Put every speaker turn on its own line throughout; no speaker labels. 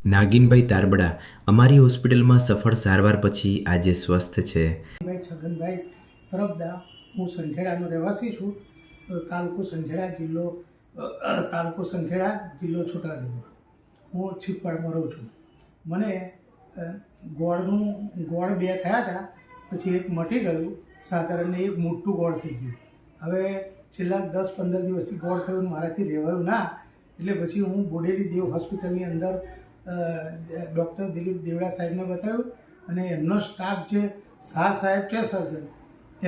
નાગિનભાઈ તારબડા અમારી હોસ્પિટલમાં સફળ સારવાર પછી આજે સ્વસ્થ છે.
ભાઈ છગનભાઈ તરફદા, હું સંખેડાનો રહેવાસી છું. તાલુકો સંખેડા, જિલ્લો છોટાઉદેપુર. હું છીપવાડમાં રહું છું. મને ગોળ બે થયા હતા, પછી એક મટી ગયું સાધારણ, એક મોટું ગોળ થઈ ગયું. હવે છેલ્લા 10-15 દિવસથી ગોળ થયું, મારાથી રહેવાયું ના, એટલે પછી હું બોડેલી દેવ હોસ્પિટલની અંદર ડૉક્ટર દિલીપ દેવડા સાહેબને બતાવ્યું અને એમનો સ્ટાફ જે શાહ સાહેબ છે સર્જન,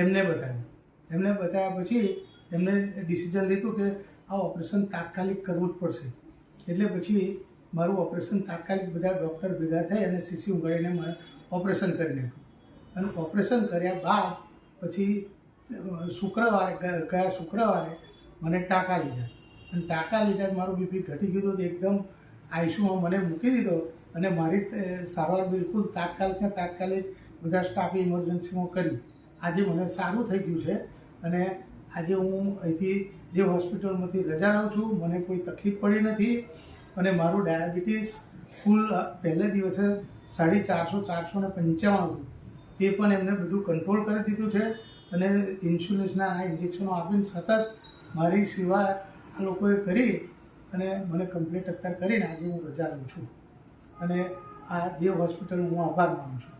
એમને બતાવ્યા પછી એમને ડિસિઝન લીધું કે આ ઓપરેશન તાત્કાલિક કરવું જ પડશે. એટલે પછી મારું ઓપરેશન તાત્કાલિક બધા ડૉક્ટર ભેગા થઈ અને સીસી ઉગાડીને મારે ઓપરેશન કરી નાખ્યું. અને ઓપરેશન કર્યા બાદ પછી ગયા શુક્રવારે મને ટાંકા લીધા. અને ટાંકા લીધા મારું બીપી ઘટી ગયું હતું, એકદમ આઈસીયુમાં મને મૂકી દીધો અને મારી સારવાર બિલકુલ તાત્કાલિક બધા સ્ટાફે ઇમરજન્સીમાં કરી. આજે મને સારું થઈ ગયું છે અને આજે હું અહીંથી દેવ હોસ્પિટલમાંથી રજા લઉં છું. મને કોઈ તકલીફ પડી નથી અને મારું ડાયાબિટીસ કુલ પહેલે દિવસે 450/455 હતું, તે પણ એમને બધું કંટ્રોલ કરી દીધું છે. અને ઇન્સ્યુલિન્સના આ ઇન્જેક્શનો આપીને સતત મારી સેવા આ લોકોએ કરી અને મને કમ્પ્લીટ અત્યારે કરીને આજે હું રજા લઉં છું. અને આ દેવ હોસ્પિટલનો હું આભાર માનું છું.